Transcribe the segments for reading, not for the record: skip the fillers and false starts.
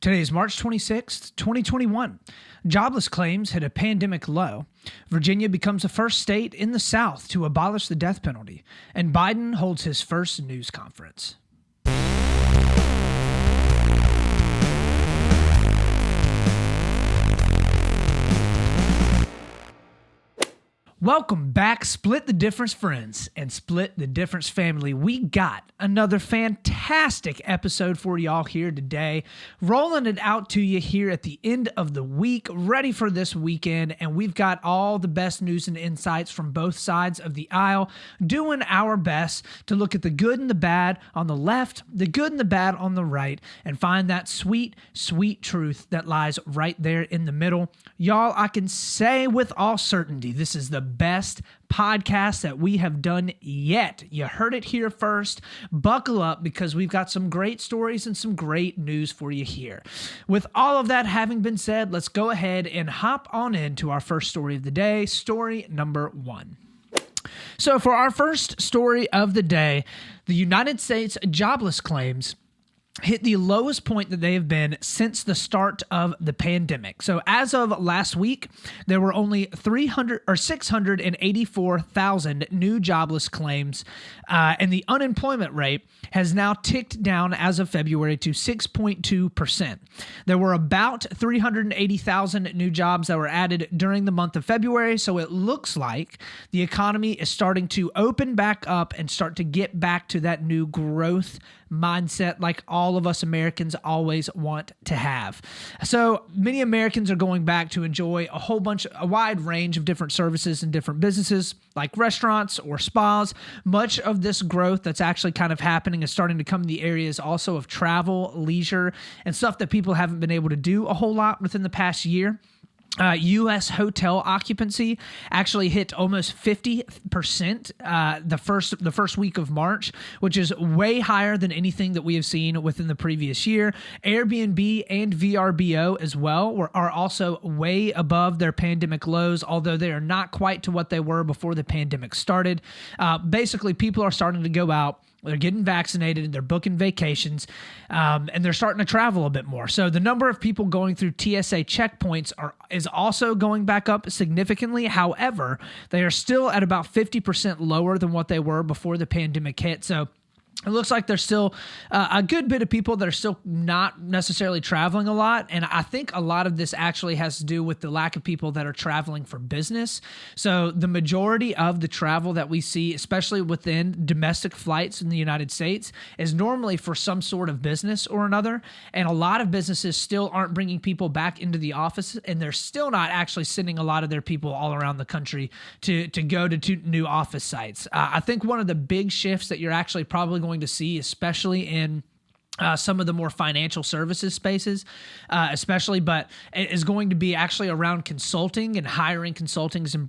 Today is March 26th, 2021. Jobless claims hit a pandemic low. Virginia becomes the first state in the South to abolish the death penalty. And Biden holds his first news conference. Welcome back, Split the Difference friends and Split the Difference family. We got another fantastic episode for y'all here today. Rolling it out to you here at the end of the week, ready for this weekend. And we've got all the best news and insights from both sides of the aisle, doing our best to look at the good and the bad on the left, the good and the bad on the right, and find that sweet, sweet truth that lies right there in the middle. Y'all, I can say with all certainty, this is the best podcast that we have done yet. You heard it here first. Buckle up because we've got some great stories and some great news for you here. With all of that having been said, let's go ahead and hop on into our first story of the day, story number one. So for our first story of the day, the United States jobless claims hit the lowest point that they have been since the start of the pandemic. So as of last week, there were only 684,000 new jobless claims, and the unemployment rate has now ticked down as of February to 6.2%. There were about 380,000 new jobs that were added during the month of February, so it looks like the economy is starting to open back up and start to get back to that new growth mindset like all of us Americans always want to have. So many Americans are going back to enjoy a wide range of different services and different businesses like restaurants or spas. Much of this growth that's actually kind of happening is starting to come in the areas also of travel, leisure, and stuff that people haven't been able to do a whole lot within the past year. U.S. hotel occupancy actually hit almost 50% the first week of March, which is way higher than anything that we have seen within the previous year. Airbnb and VRBO as well are also way above their pandemic lows, although they are not quite to what they were before the pandemic started. Basically, people are starting to go out. They're getting vaccinated, they're booking vacations, and they're starting to travel a bit more. So the number of people going through TSA checkpoints is also going back up significantly. However, they are still at about 50% lower than what they were before the pandemic hit. So it looks like there's still a good bit of people that are still not necessarily traveling a lot. And I think a lot of this actually has to do with the lack of people that are traveling for business. So the majority of the travel that we see, especially within domestic flights in the United States, is normally for some sort of business or another. And a lot of businesses still aren't bringing people back into the office, and they're still not actually sending a lot of their people all around the country to go to new office sites. I think one of the big shifts that you're actually probably going to see, especially in some of the more financial services spaces, but it is going to be actually around consulting and hiring consultants and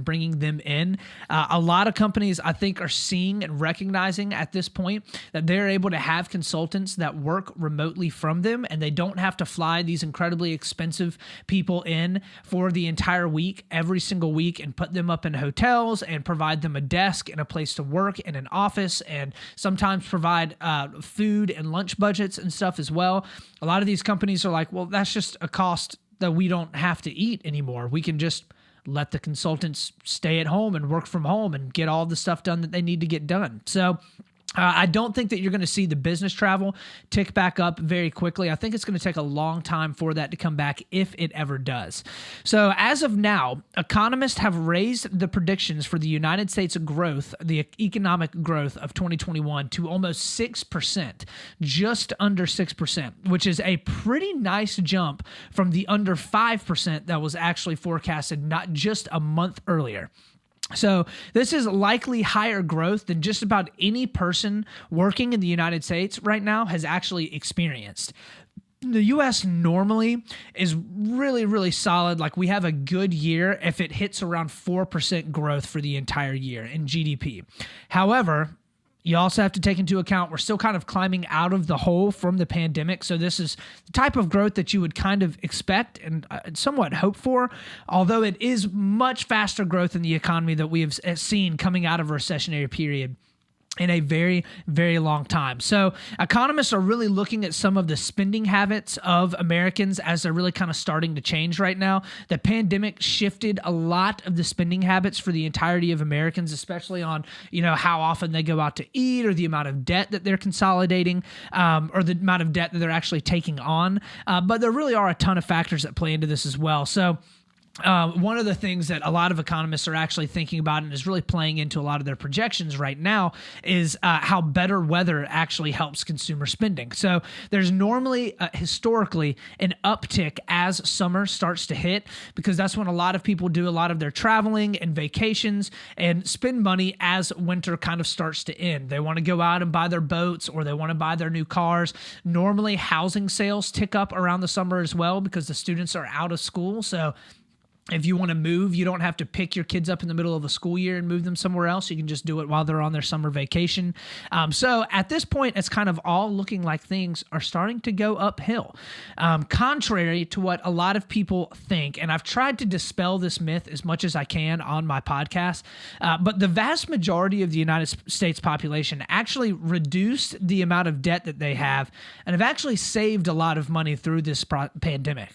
bringing them in. A lot of companies, I think, are seeing and recognizing at this point that they're able to have consultants that work remotely from them, and they don't have to fly these incredibly expensive people in for the entire week, every single week, and put them up in hotels and provide them a desk and a place to work and an office, and sometimes provide food and lunch budgets and stuff as well. A lot of these companies are like, well, that's just a cost that we don't have to eat anymore. We can just let the consultants stay at home and work from home and get all the stuff done that they need to get done. So I don't think that you're going to see the business travel tick back up very quickly. I think it's going to take a long time for that to come back if it ever does. So as of now, economists have raised the predictions for the United States growth, the economic growth of 2021 to almost 6%, just under 6%, which is a pretty nice jump from the under 5% that was actually forecasted not just a month earlier. So this is likely higher growth than just about any person working in the United States right now has actually experienced. The U.S. normally is really, really solid. Like, we have a good year if it hits around 4% growth for the entire year in GDP. However, you also have to take into account we're still kind of climbing out of the hole from the pandemic. So this is the type of growth that you would kind of expect and somewhat hope for, although it is much faster growth in the economy that we have seen coming out of a recessionary period. in a very, very long time. So economists are really looking at some of the spending habits of Americans as they're really kind of starting to change right now. The pandemic shifted a lot of the spending habits for the entirety of Americans, especially on, how often they go out to eat or the amount of debt that they're consolidating, or the amount of debt that they're actually taking on. But there really are a ton of factors that play into this as well. So one of the things that a lot of economists are actually thinking about and is really playing into a lot of their projections right now is how better weather actually helps consumer spending. So there's normally, historically, an uptick as summer starts to hit, because that's when a lot of people do a lot of their traveling and vacations and spend money as winter kind of starts to end. They want to go out and buy their boats, or they want to buy their new cars. Normally, housing sales tick up around the summer as well because the students are out of school. So if you want to move, you don't have to pick your kids up in the middle of a school year and move them somewhere else. You can just do it while they're on their summer vacation. So at this point, it's kind of all looking like things are starting to go uphill, contrary to what a lot of people think. And I've tried to dispel this myth as much as I can on my podcast. But the vast majority of the United States population actually reduced the amount of debt that they have and have actually saved a lot of money through this pandemic.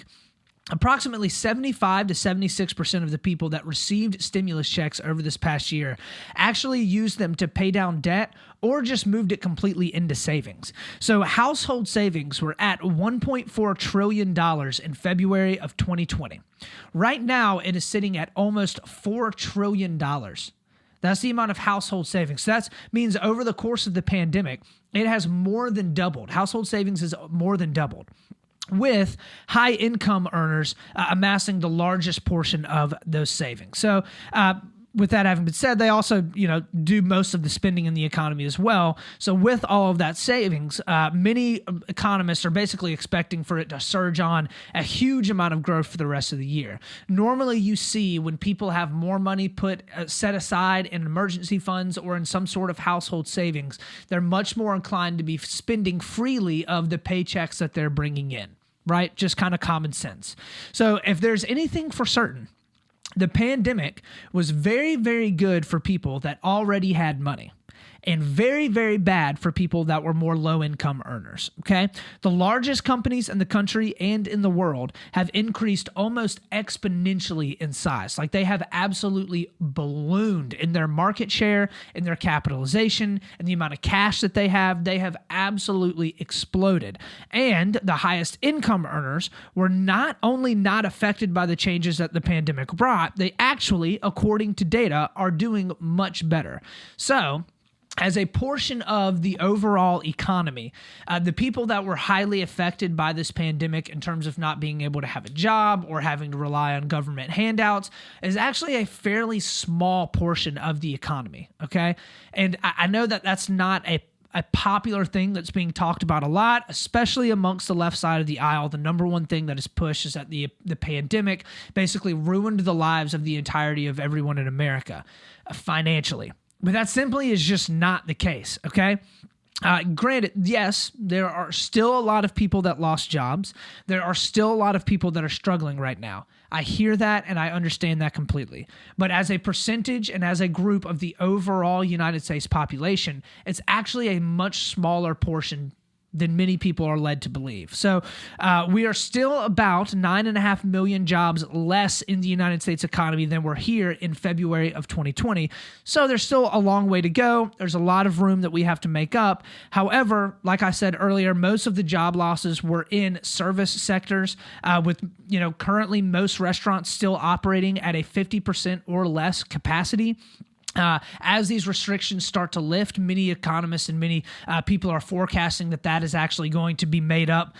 Approximately 75 to 76% of the people that received stimulus checks over this past year actually used them to pay down debt or just moved it completely into savings. So household savings were at $1.4 trillion in February of 2020. Right now, it is sitting at almost $4 trillion. That's the amount of household savings. So that means over the course of the pandemic, it has more than doubled. Household savings has more than doubled, with high income earners amassing the largest portion of those savings. So with that having been said, they also, do most of the spending in the economy as well. So with all of that savings, many economists are basically expecting for it to surge on a huge amount of growth for the rest of the year. Normally you see when people have more money set aside in emergency funds or in some sort of household savings, they're much more inclined to be spending freely of the paychecks that they're bringing in, right? Just kind of common sense. So if there's anything for certain, the pandemic was very, very good for people that already had money, and very, very bad for people that were more low-income earners, okay? The largest companies in the country and in the world have increased almost exponentially in size. Like, they have absolutely ballooned in their market share, in their capitalization, and the amount of cash that they have. They have absolutely exploded. And the highest income earners were not only not affected by the changes that the pandemic brought, they actually, according to data, are doing much better. So, as a portion of the overall economy, the people that were highly affected by this pandemic in terms of not being able to have a job or having to rely on government handouts is actually a fairly small portion of the economy, okay? And I know that that's not a popular thing that's being talked about a lot, especially amongst the left side of the aisle. The number one thing that is pushed is that the pandemic basically ruined the lives of the entirety of everyone in America financially. But that simply is just not the case, okay? Granted, yes, there are still a lot of people that lost jobs. There are still a lot of people that are struggling right now. I hear that and I understand that completely. But as a percentage and as a group of the overall United States population, it's actually a much smaller portion than many people are led to believe. So we are still about 9.5 million jobs less in the United States economy than were here in February of 2020. So there's still a long way to go. There's a lot of room that we have to make up. However, like I said earlier, most of the job losses were in service sectors, with currently most restaurants still operating at a 50% or less capacity. As these restrictions start to lift, many economists and many people are forecasting that is actually going to be made up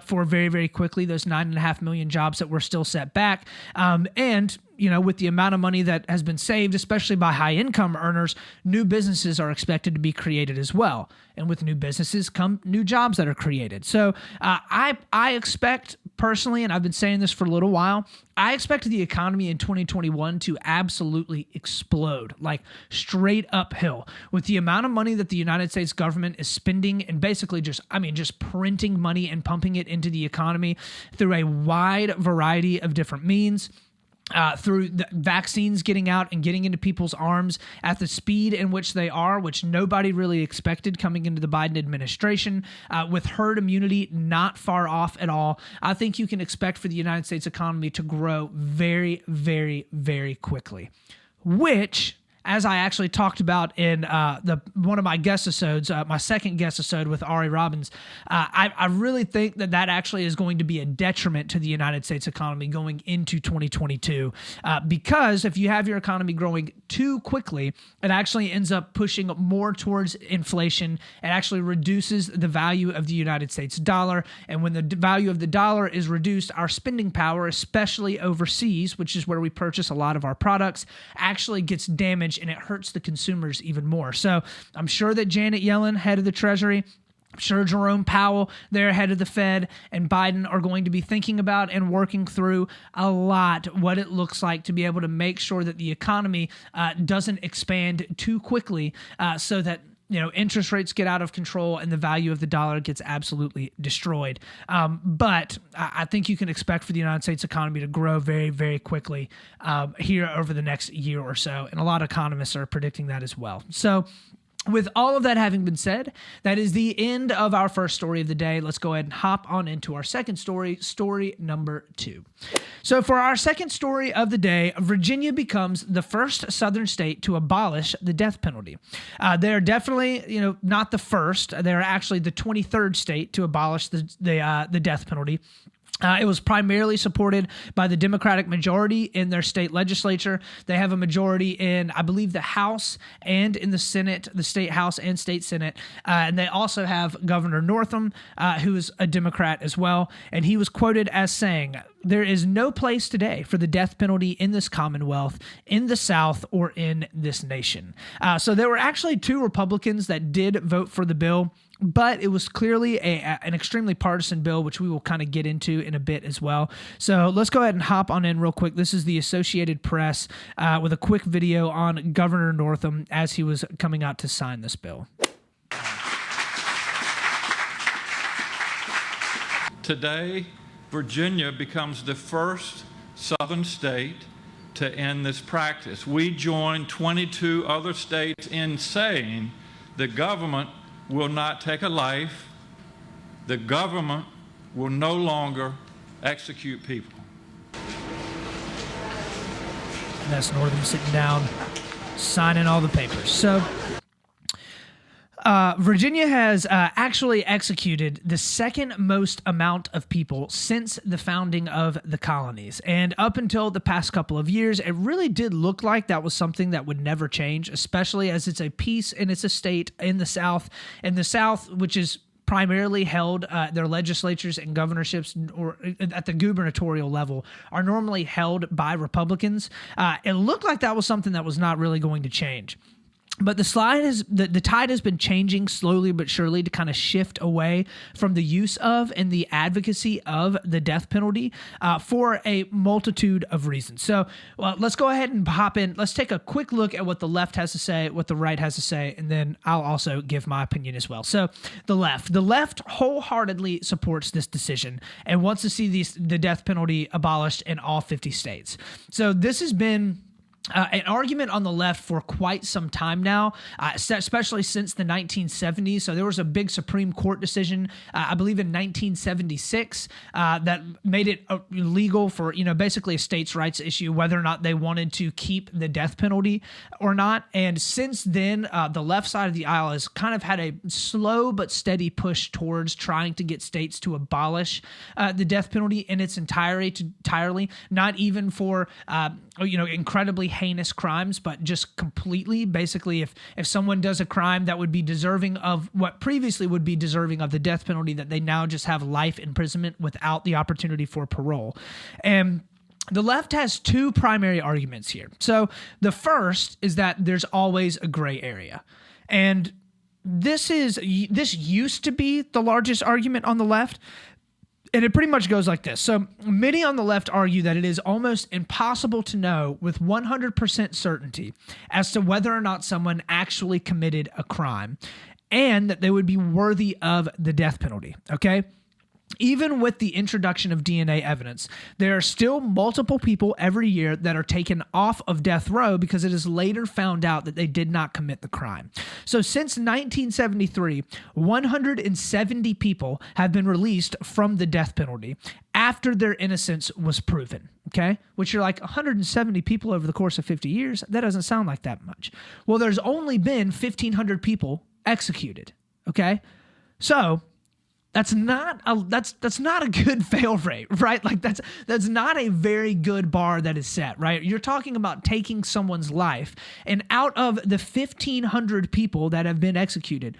for very, very quickly, those 9.5 million jobs that were still set back. And with the amount of money that has been saved, especially by high-income earners, new businesses are expected to be created as well. And with new businesses come new jobs that are created. So I expect personally, and I've been saying this for a little while, I expect the economy in 2021 to absolutely explode, like straight uphill, with the amount of money that the United States government is spending and basically just printing money and pumping it into the economy through a wide variety of different means. through the vaccines getting out and getting into people's arms at the speed in which they are, which nobody really expected coming into the Biden administration, with herd immunity not far off at all, I think you can expect for the United States economy to grow very, very, very quickly, which, as I actually talked about in one of my guest episodes, my second guest episode with Ari Robbins, I really think that actually is going to be a detriment to the United States economy going into 2022, because if you have your economy growing too quickly, it actually ends up pushing more towards inflation. It actually reduces the value of the United States dollar, and when the value of the dollar is reduced, our spending power, especially overseas, which is where we purchase a lot of our products, actually gets damaged, and it hurts the consumers even more. So I'm sure that Janet Yellen, head of the Treasury, I'm sure Jerome Powell, their head of the Fed, and Biden are going to be thinking about and working through a lot what it looks like to be able to make sure that the economy doesn't expand too quickly, so that interest rates get out of control and the value of the dollar gets absolutely destroyed. But I think you can expect for the United States economy to grow very, very quickly here over the next year or so. And a lot of economists are predicting that as well. So with all of that having been said, that is the end of our first story of the day. Let's go ahead and hop on into our second story, story number 2. So for our second story of the day, Virginia becomes the first southern state to abolish the death penalty. They're definitely, not the first. They're actually the 23rd state to abolish the death penalty. It was primarily supported by the Democratic majority in their state legislature. They have a majority in, I believe, the House and in the Senate, the state House and state Senate. And they also have Governor Northam, who is a Democrat as well. And he was quoted as saying, "There is no place today for the death penalty in this Commonwealth, in the South, or in this nation." So there were actually 2 Republicans that did vote for the bill, but it was clearly an extremely partisan bill, which we will kind of get into in a bit as well. So let's go ahead and hop on in real quick. This is the Associated Press with a quick video on Governor Northam as he was coming out to sign this bill. Today, Virginia becomes the first southern state to end this practice. We join 22 other states in saying the government will not take a life. The government will no longer execute people. And that's Northam sitting down, signing all the papers. So Virginia has actually executed the second most amount of people since the founding of the colonies. And up until the past couple of years, it really did look like that was something that would never change, especially as it's a piece and it's a state in the South. And the South, which is primarily held, their legislatures and governorships, or at the gubernatorial level, are normally held by Republicans. It looked like that was something that was not really going to change. But the tide has been changing slowly but surely to kind of shift away from the use of and the advocacy of the death penalty for a multitude of reasons. So let's go ahead and hop in. Let's take a quick look at what the left has to say, what the right has to say, and then I'll also give my opinion as well. So the left wholeheartedly supports this decision and wants to see the death penalty abolished in all 50 states. So this has been an argument on the left for quite some time now, especially since the 1970s. So there was a big Supreme Court decision, I believe in 1976, that made it illegal for, basically a states' rights issue, whether or not they wanted to keep the death penalty or not. And since then, the left side of the aisle has kind of had a slow but steady push towards trying to get states to abolish the death penalty in its entirely, not even for, incredibly heinous crimes, but just completely, basically, if someone does a crime that would be deserving of what previously would be deserving of the death penalty, that they now just have life imprisonment without the opportunity for parole. And the left has 2 primary arguments here. So the first is that there's always a gray area. And this used to be the largest argument on the left. And it pretty much goes like this. So many on the left argue that it is almost impossible to know with 100% certainty as to whether or not someone actually committed a crime and that they would be worthy of the death penalty. Okay? Even with the introduction of DNA evidence, there are still multiple people every year that are taken off of death row because it is later found out that they did not commit the crime. So since 1973, 170 people have been released from the death penalty after their innocence was proven. Okay? Which you're like, 170 people over the course of 50 years? That doesn't sound like that much. Well, there's only been 1,500 people executed. Okay? So that's not a good fail rate, right? Like that's not a very good bar that is set, right? You're talking about taking someone's life, and out of the 1,500 people that have been executed,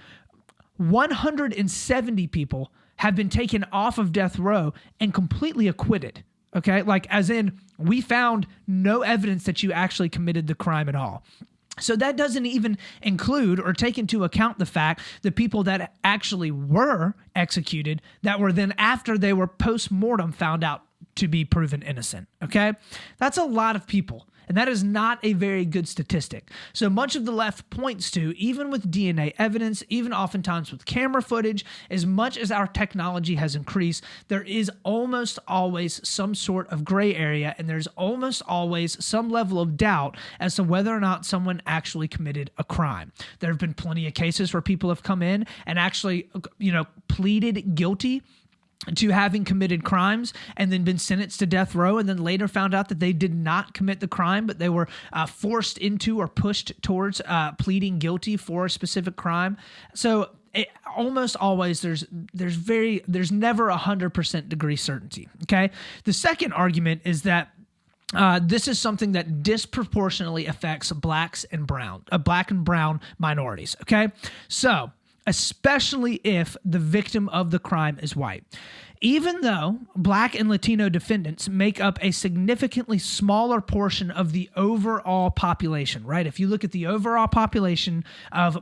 170 people have been taken off of death row and completely acquitted. Okay, like as in we found no evidence that you actually committed the crime at all. So that doesn't even include or take into account the fact that people that actually were executed that were then, after they were post-mortem, found out to be proven innocent, okay? That's a lot of people, and that is not a very good statistic. So much of the left points to, even with DNA evidence, even oftentimes with camera footage, as much as our technology has increased, there is almost always some sort of gray area, and there's almost always some level of doubt as to whether or not someone actually committed a crime. There have been plenty of cases where people have come in and actually, pleaded guilty to having committed crimes and then been sentenced to death row, and then later found out that they did not commit the crime, but they were forced into or pushed towards pleading guilty for a specific crime. So almost always there's never 100% degree certainty. Okay. The second argument is that this is something that disproportionately affects black and brown minorities. Okay. So especially if the victim of the crime is white. Even though Black and Latino defendants make up a significantly smaller portion of the overall population, right? If you look at the overall population of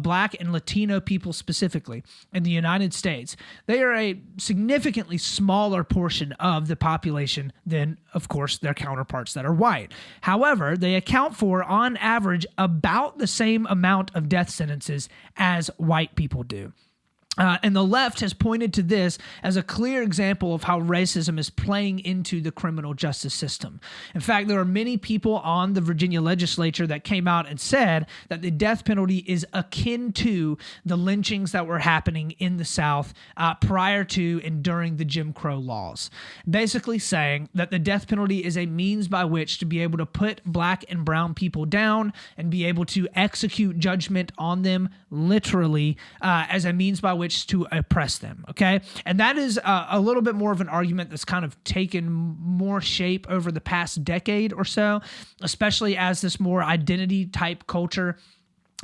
Black and Latino people specifically in the United States, they are a significantly smaller portion of the population than, of course, their counterparts that are white. However, they account for, on average, about the same amount of death sentences as white people do. And the left has pointed to this as a clear example of how racism is playing into the criminal justice system. In fact, there are many people on the Virginia legislature that came out and said that the death penalty is akin to the lynchings that were happening in the South prior to and during the Jim Crow laws. Basically saying that the death penalty is a means by which to be able to put Black and brown people down and be able to execute judgment on them literally as a means by which to oppress them, okay? And that is a little bit more of an argument that's kind of taken more shape over the past decade or so, especially as this more identity type culture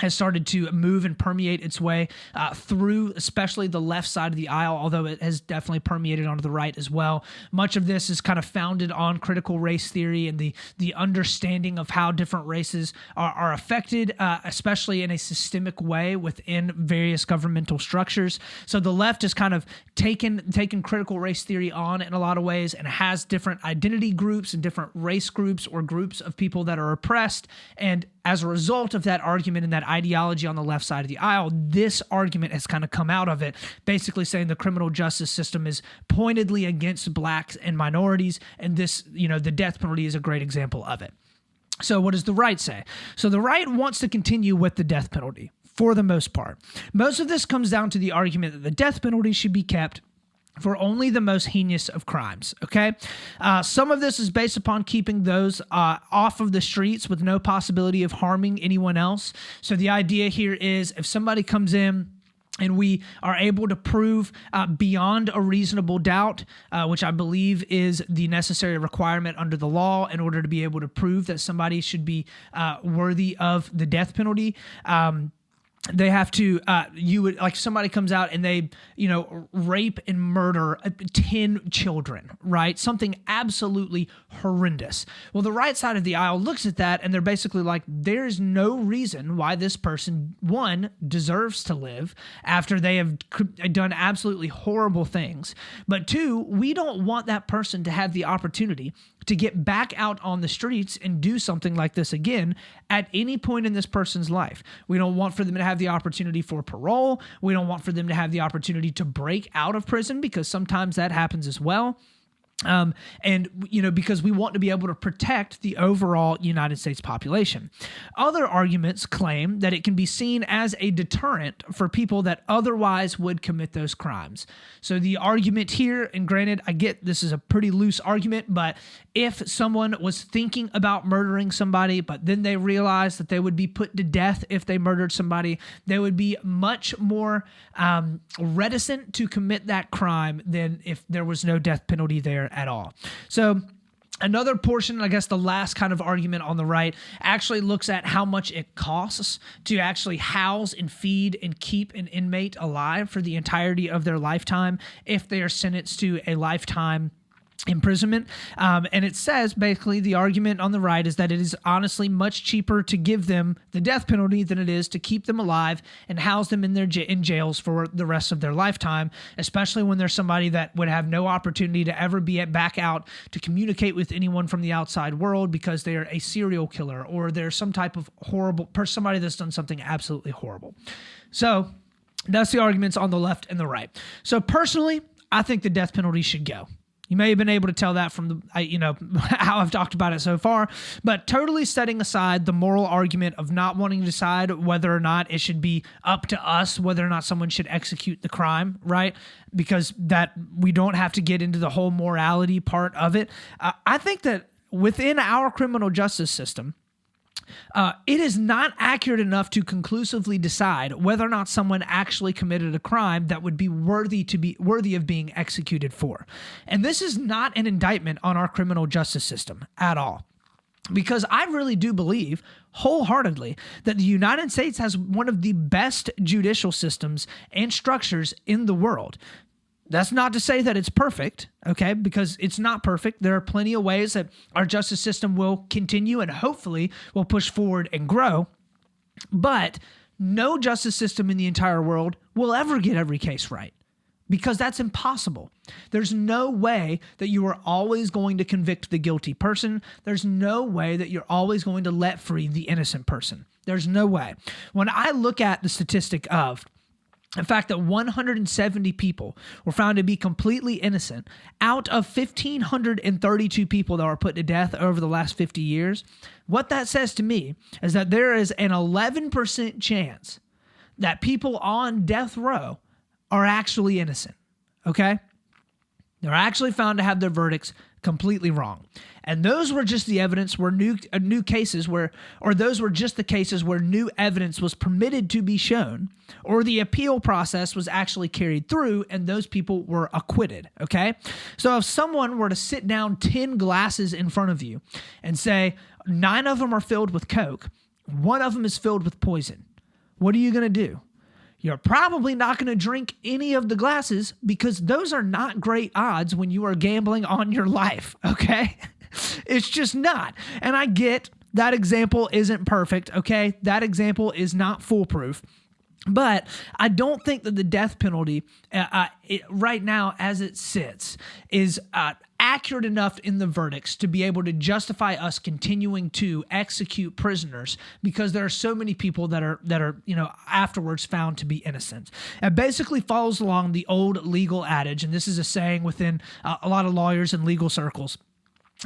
has started to move and permeate its way through especially the left side of the aisle, although it has definitely permeated onto the right as well. Much of this is kind of founded on critical race theory and the understanding of how different races are affected, especially in a systemic way within various governmental structures. So the left has kind of taken critical race theory on in a lot of ways and has different identity groups and different race groups or groups of people that are oppressed. And as a result of that argument and that ideology on the left side of the aisle, this argument has kind of come out of it, basically saying the criminal justice system is pointedly against blacks and minorities, and this, the death penalty is a great example of it. So what does the right say? So the right wants to continue with the death penalty for the most part. Most of this comes down to the argument that the death penalty should be kept for only the most heinous of crimes, okay? Some of this is based upon keeping those off of the streets with no possibility of harming anyone else. So the idea here is if somebody comes in and we are able to prove beyond a reasonable doubt, which I believe is the necessary requirement under the law in order to be able to prove that somebody should be worthy of the death penalty, they have to, like somebody comes out and they, rape and murder 10 children, right? Something absolutely horrendous. Well, the right side of the aisle looks at that and they're basically like, there's no reason why this person, one, deserves to live after they have done absolutely horrible things. But two, we don't want that person to have the opportunity to get back out on the streets and do something like this again at any point in this person's life. We don't want for them to have the opportunity for parole. We don't want for them to have the opportunity to break out of prison, because sometimes that happens as well. Because we want to be able to protect the overall United States population. Other arguments claim that it can be seen as a deterrent for people that otherwise would commit those crimes. So the argument here, and granted, I get this is a pretty loose argument, but if someone was thinking about murdering somebody, but then they realized that they would be put to death if they murdered somebody, they would be much more reticent to commit that crime than if there was no death penalty there at all. So another portion, I guess the last kind of argument on the right, actually looks at how much it costs to actually house and feed and keep an inmate alive for the entirety of their lifetime if they are sentenced to a lifetime imprisonment. And it says basically the argument on the right is that it is honestly much cheaper to give them the death penalty than it is to keep them alive and house them in their in jails for the rest of their lifetime, especially when there's somebody that would have no opportunity to ever be back out to communicate with anyone from the outside world because they are a serial killer or they're some type of horrible person, somebody that's done something absolutely horrible. So that's the arguments on the left and the right. So personally, I think the death penalty should go. You may have been able to tell that from the, how I've talked about it so far, but totally setting aside the moral argument of not wanting to decide whether or not it should be up to us, whether or not someone should execute the crime, right? Because that we don't have to get into the whole morality part of it. I think that within our criminal justice system, it is not accurate enough to conclusively decide whether or not someone actually committed a crime that would be worthy of being executed for. And this is not an indictment on our criminal justice system at all. Because I really do believe wholeheartedly that the United States has one of the best judicial systems and structures in the world. That's not to say that it's perfect, okay, because it's not perfect. There are plenty of ways that our justice system will continue and hopefully will push forward and grow. But no justice system in the entire world will ever get every case right, because that's impossible. There's no way that you are always going to convict the guilty person. There's no way that you're always going to let free the innocent person. There's no way. When I look at the statistic of the fact that 170 people were found to be completely innocent out of 1,532 people that were put to death over the last 50 years, what that says to me is that there is an 11% chance that people on death row are actually innocent, okay? They're actually found to have their verdicts completely wrong. And those were just the evidence where new cases where, or those were just the cases where new evidence was permitted to be shown, or the appeal process was actually carried through and those people were acquitted, okay? So if someone were to sit down 10 glasses in front of you and say 9 of them are filled with Coke, 1 of them is filled with poison, what are you going to do? You're probably not going to drink any of the glasses, because those are not great odds when you are gambling on your life, okay? It's just not. And I get that example isn't perfect, okay? That example is not foolproof. But I don't think that the death penalty right now as it sits is accurate enough in the verdicts to be able to justify us continuing to execute prisoners, because there are so many people that are afterwards found to be innocent. It basically follows along the old legal adage, and this is a saying within a lot of lawyers and legal circles.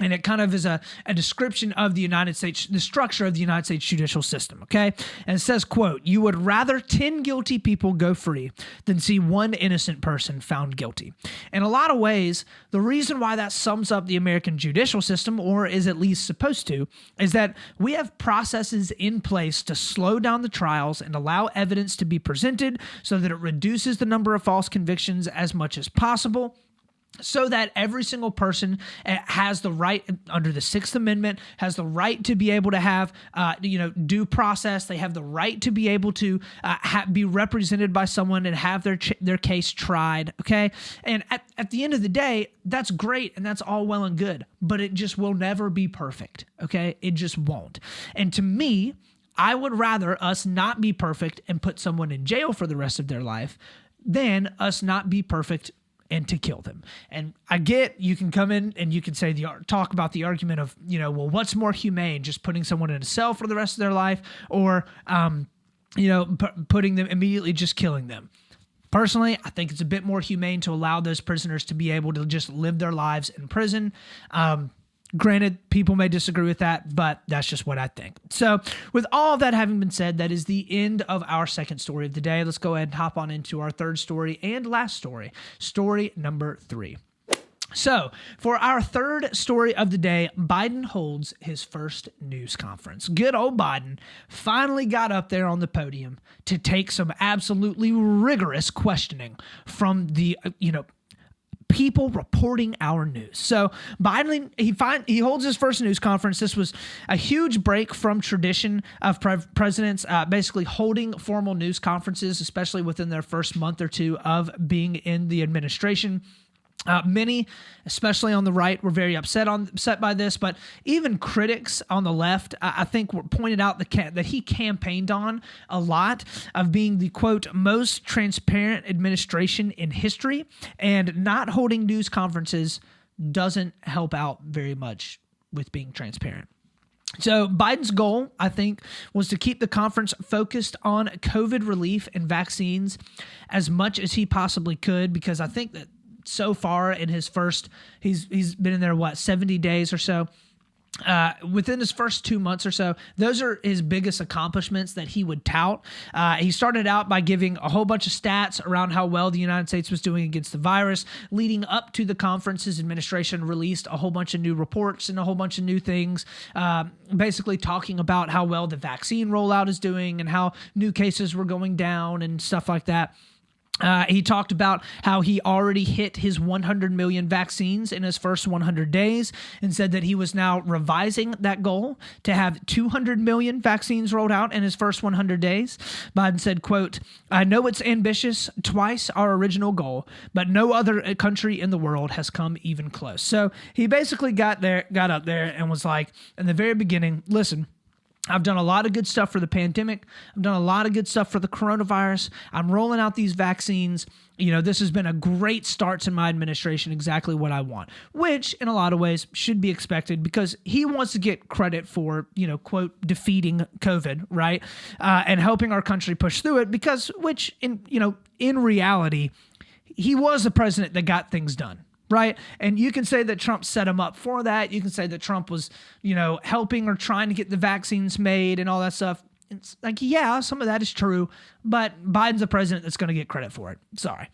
And it kind of is a description of the United States, the structure of the United States judicial system, okay? And it says, quote, "You would rather 10 guilty people go free than see 1 innocent person found guilty." In a lot of ways, the reason why that sums up the American judicial system, or is at least supposed to, is that we have processes in place to slow down the trials and allow evidence to be presented so that it reduces the number of false convictions as much as possible, so that every single person has the right, under the 6th Amendment, has the right to be able to have, due process. They have the right to be able to be represented by someone and have their case tried, okay? And at the end of the day, that's great and that's all well and good, but it just will never be perfect, okay? It just won't. And to me, I would rather us not be perfect and put someone in jail for the rest of their life than us not be perfect and to kill them. And I get you can come in and you can say talk about the argument of, well, what's more humane, just putting someone in a cell for the rest of their life, or putting them immediately, just killing them. Personally, I think it's a bit more humane to allow those prisoners to be able to just live their lives in prison. Granted, people may disagree with that, but that's just what I think. So with all of that having been said, that is the end of our second story of the day. Let's go ahead and hop on into our third story and last story, story number 3. So, for our third story of the day, Biden holds his first news conference. Good old Biden finally got up there on the podium to take some absolutely rigorous questioning from the, people reporting our news. So Biden, he holds his first news conference. This was a huge break from tradition of presidents basically holding formal news conferences, especially within their first month or two of being in the administration. Many, especially on the right, were very upset by this, but even critics on the left, I think, pointed out that he campaigned on a lot of being the, quote, most transparent administration in history, and not holding news conferences doesn't help out very much with being transparent. So Biden's goal, I think, was to keep the conference focused on COVID relief and vaccines as much as he possibly could, because I think that so far in his first, he's been in there, 70 days or so. Within his first 2 months or so, those are his biggest accomplishments that he would tout. He started out by giving a whole bunch of stats around how well the United States was doing against the virus. Leading up to the conference, his administration released a whole bunch of new reports and a whole bunch of new things, basically talking about how well the vaccine rollout is doing and how new cases were going down and stuff like that. He talked about how he already hit his 100 million vaccines in his first 100 days, and said that he was now revising that goal to have 200 million vaccines rolled out in his first 100 days. Biden said, quote, "I know it's ambitious, twice our original goal, but no other country in the world has come even close." So he basically got up there and was like, in the very beginning, listen, I've done a lot of good stuff for the pandemic. I've done a lot of good stuff for the coronavirus. I'm rolling out these vaccines. This has been a great start to my administration, exactly what I want, which in a lot of ways should be expected, because he wants to get credit for, quote, defeating COVID, right? And helping our country push through it, which in reality, he was the president that got things done. Right. And you can say that Trump set him up for that. You can say that Trump was, helping or trying to get the vaccines made and all that stuff. It's like, yeah, some of that is true, but Biden's the president that's going to get credit for it. Sorry.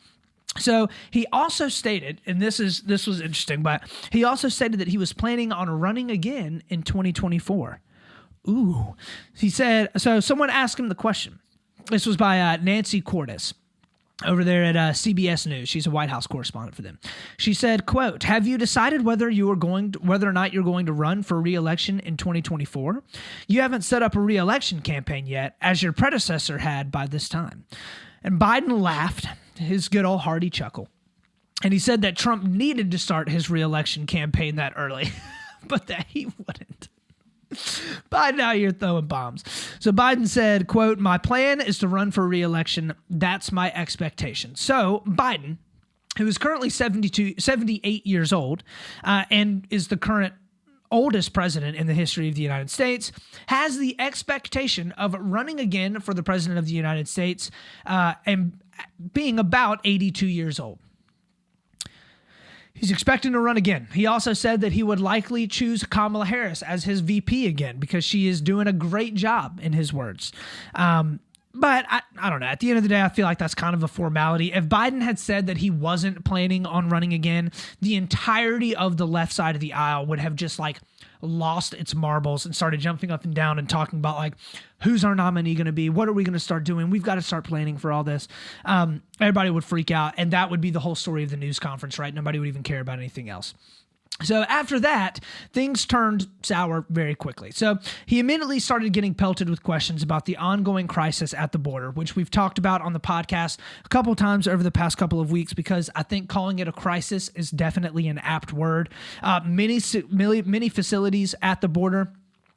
So he also stated, and this was interesting, but he also stated that he was planning on running again in 2024. Ooh. He said, so someone asked him the question. This was by Nancy Cordes over there at CBS News. She's a White House correspondent for them. She said, quote, "Have you decided whether or not you're going to run for re-election in 2024? You haven't set up a re-election campaign yet, as your predecessor had by this time." And Biden laughed, his good old hearty chuckle. And he said that Trump needed to start his re-election campaign that early, but that he wouldn't. Biden out here throwing bombs. So Biden said, quote, "My plan is to run for re-election. That's my expectation." So Biden, who is currently 78 years old and is the current oldest president in the history of the United States, has the expectation of running again for the president of the United States and being about 82 years old. He's expecting to run again. He also said that he would likely choose Kamala Harris as his VP again, because she is doing a great job, in his words. But I don't know. At the end of the day, I feel like that's kind of a formality. If Biden had said that he wasn't planning on running again, the entirety of the left side of the aisle would have just lost its marbles and started jumping up and down and talking about who's our nominee going to be? What are we going to start doing? We've got to start planning for all this. Everybody would freak out, and that would be the whole story of the news conference, right? Nobody would even care about anything else. So after that, things turned sour very quickly. So he immediately started getting pelted with questions about the ongoing crisis at the border, which we've talked about on the podcast a couple of times over the past couple of weeks, because I think calling it a crisis is definitely an apt word. Many facilities at the border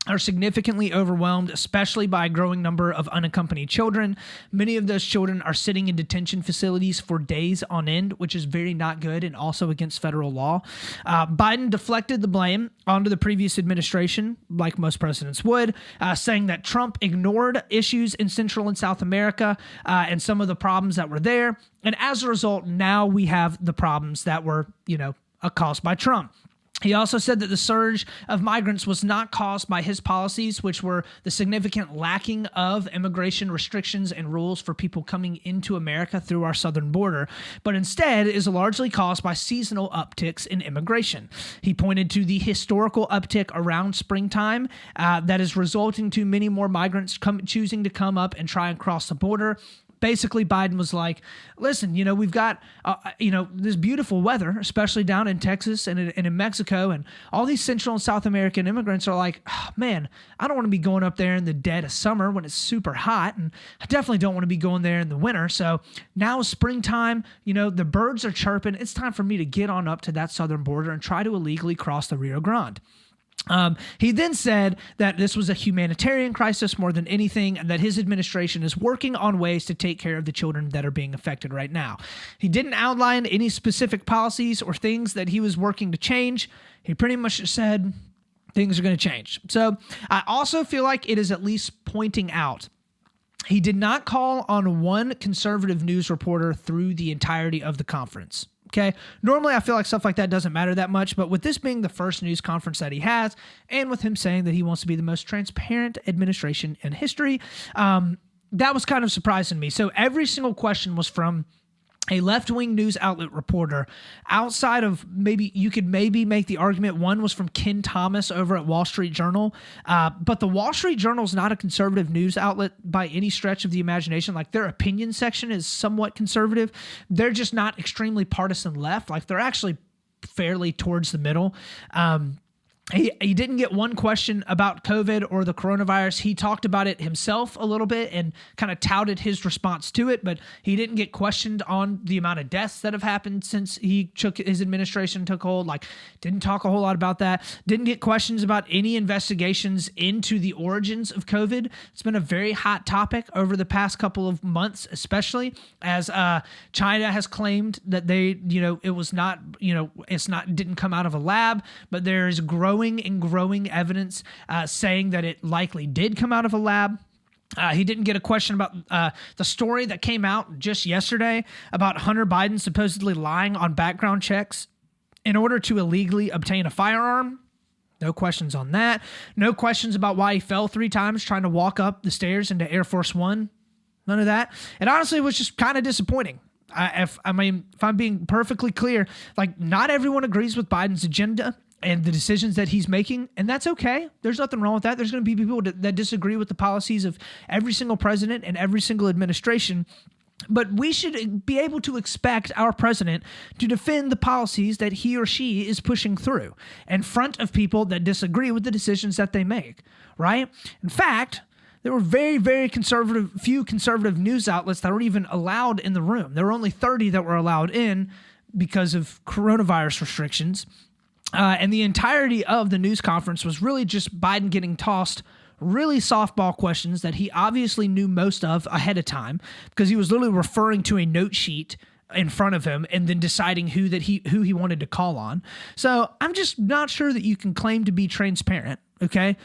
are significantly overwhelmed, especially by a growing number of unaccompanied children. Many of those children are sitting in detention facilities for days on end, which is very not good and also against federal law. Biden deflected the blame onto the previous administration, like most presidents would, saying that Trump ignored issues in Central and South America and some of the problems that were there. And as a result, now we have the problems that were, caused by Trump. He also said that the surge of migrants was not caused by his policies, which were the significant lacking of immigration restrictions and rules for people coming into America through our southern border, but instead is largely caused by seasonal upticks in immigration. He pointed to the historical uptick around springtime that is resulting to many more migrants choosing to come up and try and cross the border. Basically, Biden was like, listen, we've got, this beautiful weather, especially down in Texas and in Mexico, and all these Central and South American immigrants are like, oh, man, I don't want to be going up there in the dead of summer when it's super hot, and I definitely don't want to be going there in the winter. So now is springtime, the birds are chirping. It's time for me to get on up to that southern border and try to illegally cross the Rio Grande. He then said that this was a humanitarian crisis more than anything, and that his administration is working on ways to take care of the children that are being affected right now. He didn't outline any specific policies or things that he was working to change. He pretty much said things are going to change. So I also feel like it is at least pointing out he did not call on one conservative news reporter through the entirety of the conference. Okay. Normally, I feel like stuff like that doesn't matter that much, but with this being the first news conference that he has, and with him saying that he wants to be the most transparent administration in history, that was kind of surprising me. So every single question was from a left-wing news outlet reporter. Outside of you could maybe make the argument one was from Ken Thomas over at Wall Street Journal, but the Wall Street Journal is not a conservative news outlet by any stretch of the imagination. Like, their opinion section is somewhat conservative. They're just not extremely partisan left. Like, they're actually fairly towards the middle. He didn't get one question about COVID or the coronavirus. He talked about it himself a little bit and kind of touted his response to it, but he didn't get questioned on the amount of deaths that have happened since his administration took hold. Like, didn't talk a whole lot about that. Didn't get questions about any investigations into the origins of COVID. It's been a very hot topic over the past couple of months, especially as China has claimed that didn't come out of a lab, but there is growing evidence saying that it likely did come out of a lab. He didn't get a question about the story that came out just yesterday about Hunter Biden supposedly lying on background checks in order to illegally obtain a firearm. No questions on that. No questions about why he fell 3 times trying to walk up the stairs into Air Force One. None of that. It honestly was just kind of disappointing. If I'm being perfectly clear, like, not everyone agrees with Biden's agenda and the decisions that he's making, and that's okay. There's nothing wrong with that. There's going to be people that disagree with the policies of every single president and every single administration, but we should be able to expect our president to defend the policies that he or she is pushing through in front of people that disagree with the decisions that they make, right? In fact, there were very, very few conservative news outlets that were even allowed in the room. There were only 30 that were allowed in because of coronavirus restrictions. And the entirety of the news conference was really just Biden getting tossed really softball questions that he obviously knew most of ahead of time, because he was literally referring to a note sheet in front of him and then deciding who he wanted to call on. So I'm just not sure that you can claim to be transparent, okay?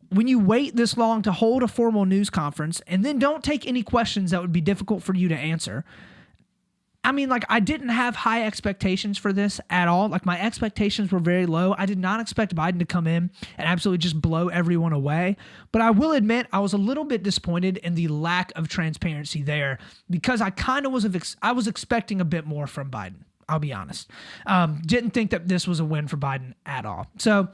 When you wait this long to hold a formal news conference and then don't take any questions that would be difficult for you to answer. I didn't have high expectations for this at all. Like, my expectations were very low. I did not expect Biden to come in and absolutely just blow everyone away. But I will admit, I was a little bit disappointed in the lack of transparency there, because I was expecting a bit more from Biden. I'll be honest. Didn't think that this was a win for Biden at all. So,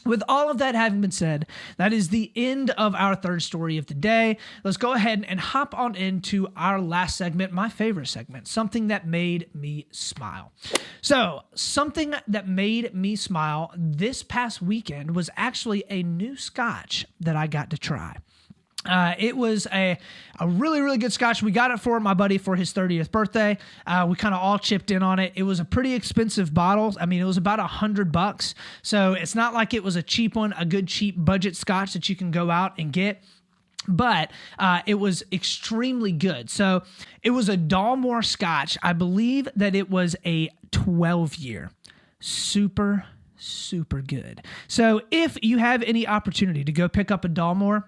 with all of that having been said, that is the end of our third story of the day. Let's go ahead and hop on into our last segment, my favorite segment, something that made me smile. So, something that made me smile this past weekend was actually a new scotch that I got to try. It was a really, really good scotch. We got it for my buddy for his 30th birthday. We kind of all chipped in on it. It was a pretty expensive bottle. I mean, it was about $100. So it's not like it was a cheap one, a good cheap budget scotch that you can go out and get. But it was extremely good. So it was a Dalmore scotch. I believe that it was a 12-year. Super, super good. So if you have any opportunity to go pick up a Dalmore,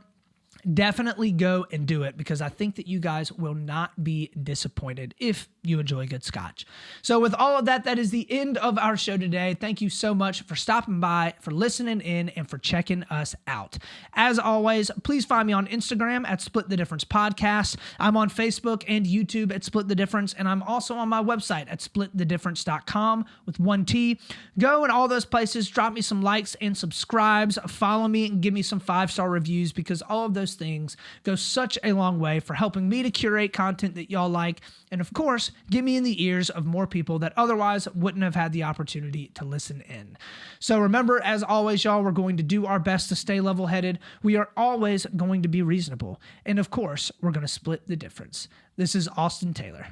definitely go and do it, because I think that you guys will not be disappointed if you enjoy good scotch. So with all of that, that is the end of our show today. Thank you so much for stopping by, for listening in, and for checking us out. As always, please find me on Instagram at Split the Difference Podcast. I'm on Facebook and YouTube at Split the Difference, and I'm also on my website at splitthedifference.com with 1 T. Go in all those places, drop me some likes and subscribes, follow me, and give me some 5-star reviews, because all of those things go such a long way for helping me to curate content that y'all like, and of course, get me in the ears of more people that otherwise wouldn't have had the opportunity to listen in. So remember, as always, y'all, we're going to do our best to stay level-headed. We are always going to be reasonable. And of course, we're going to split the difference. This is Austin Taylor.